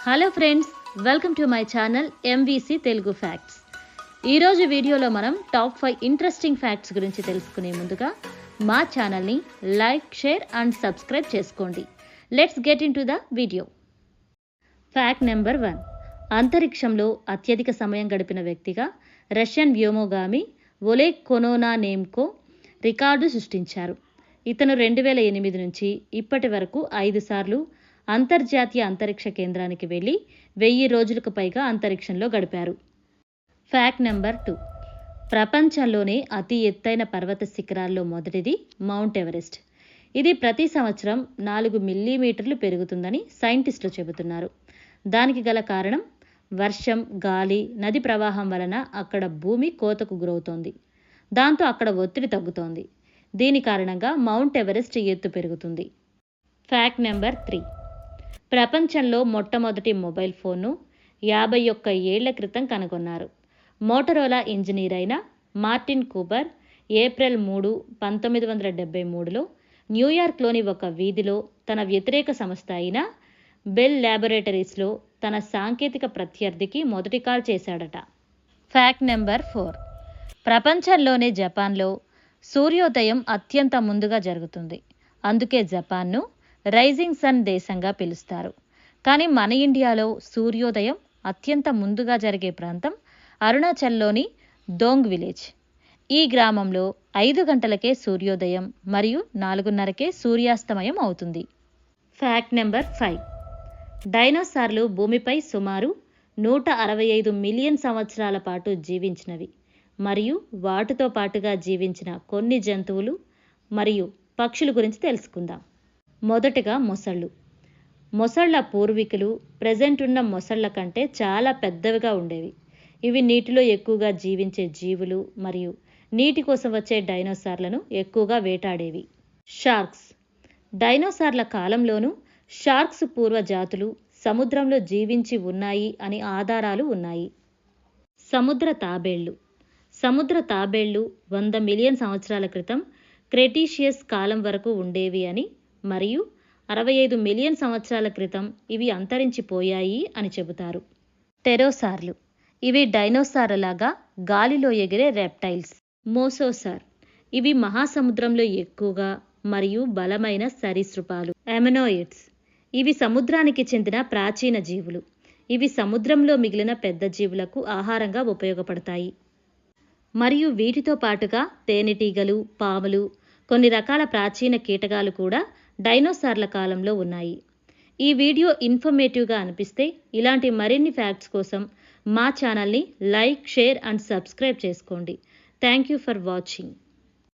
Hello friends, welcome to my channel MVC Telugu facts. ఈరోజు వీడియోలో మనం టాప్ 5 ఇంట్రెస్టింగ్ ఫ్యాక్ట్స్ గురించి తెలుసుకునే ముందుగా మా ఛానల్ని లైక్, షేర్ అండ్ సబ్స్క్రైబ్ చేసుకోండి. Let's get in to the video. Fact number 1. అంతరిక్షంలో అత్యధిక సమయం గడిపిన వ్యక్తిగా రష్యన్ వ్యోమగామి ఒలెగ్ కొనోనానెంకో రికార్డు సృష్టించారు. ఇతను 2008 నుంచి ఇప్పటి వరకు 5 సార్లు అంతర్జాతీయ అంతరిక్ష కేంద్రానికి వెళ్లి 1000 రోజులకు పైగా అంతరిక్షంలో గడిపారు. Fact number 2. ప్రపంచంలోనే అతి ఎత్తైన పర్వత శిఖరాల్లో మొదటిది మౌంట్ ఎవరెస్ట్. ఇది ప్రతి సంవత్సరం 4 మిల్లీమీటర్లు పెరుగుతుందని సైంటిస్టులు చెబుతున్నారు. దానికి గల కారణం వర్షం, గాలి, నది ప్రవాహం వలన అక్కడ భూమి కోతకు గురవుతోంది. దాంతో అక్కడ ఒత్తిడి తగ్గుతోంది. దీని కారణంగా మౌంట్ ఎవరెస్ట్ ఎత్తు పెరుగుతుంది. Fact number 3. ప్రపంచంలో మొట్టమొదటి మొబైల్ ఫోన్ను 51 ఏళ్ల క్రితం కనుగొన్నారు. మోటరోలా ఇంజనీర్ అయిన మార్టిన్ కూపర్ ఏప్రిల్ 3, 1973లో న్యూయార్క్లోని ఒక వీధిలో తన వ్యతిరేక సంస్థ అయిన బెల్ ల్యాబొరేటరీస్లో తన సాంకేతిక ప్రత్యర్థికి మొదటి కాల్ చేశాడట. Fact number 4. ప్రపంచంలోనే జపాన్లో సూర్యోదయం అత్యంత ముందుగా జరుగుతుంది. అందుకే జపాన్ను రైజింగ్ సన్ దేశంగా పిలుస్తారు. కానీ మన ఇండియాలో సూర్యోదయం అత్యంత ముందుగా జరిగే ప్రాంతం అరుణాచల్లోని దోంగ్ విలేజ్. ఈ గ్రామంలో 5 గంటలకే సూర్యోదయం మరియు 4:30కే సూర్యాస్తమయం అవుతుంది. Fact number 5. డైనోసార్లు భూమిపై సుమారు 165 మిలియన్ సంవత్సరాల పాటు జీవించినవి మరియు వాటితో పాటుగా జీవించిన కొన్ని జంతువులు మరియు పక్షుల గురించి తెలుసుకుందాం. మొదటగా మొసళ్ళు. మొసళ్ళ పూర్వీకులు ప్రెజెంట్ ఉన్న మొసళ్ళ కంటే చాలా పెద్దవిగా ఉండేవి. ఇవి నీటిలో ఎక్కువగా జీవించే జీవులు మరియు నీటి కోసం వచ్చే డైనోసార్లను ఎక్కువగా వేటాడేవి. షార్క్స్. డైనోసార్ల కాలంలోనూ షార్క్స్ పూర్వ జాతులు సముద్రంలో జీవించి ఉన్నాయి అని ఆధారాలు ఉన్నాయి. సముద్ర తాబేళ్లు. సముద్ర తాబేళ్లు 100 మిలియన్ సంవత్సరాల క్రితం క్రెటీషియస్ కాలం వరకు ఉండేవి అని మరియు 65 మిలియన్ సంవత్సరాల క్రితం ఇవి అంతరించిపోయాయి అని చెబుతారు. టెరోసార్లు. ఇవి డైనోసార్లలాగా గాలిలో ఎగిరే రెప్టైల్స్. మోసోసార్. ఇవి మహాసముద్రంలో ఎక్కువగా మరియు బలమైన సరీసృపాలు. అమెనోయిడ్స్. ఇవి సముద్రానికి చెందిన ప్రాచీన జీవులు. ఇవి సముద్రంలో మిగిలిన పెద్ద జీవులకు ఆహారంగా ఉపయోగపడతాయి. మరియు వీటితో పాటుగా తేనెటీగలు, పాములు, కొన్ని రకాల ప్రాచీన కీటకాలు కూడా డైనోసార్ల కాలంలో ఉన్నాయి. ఈ వీడియో ఇన్ఫర్మేటివ్గా అనిపిస్తే ఇలాంటి మరిన్ని ఫ్యాక్ట్స్ కోసం మా ఛానల్ని లైక్, షేర్ అండ్ సబ్స్క్రైబ్ చేసుకోండి. Thank you for watching.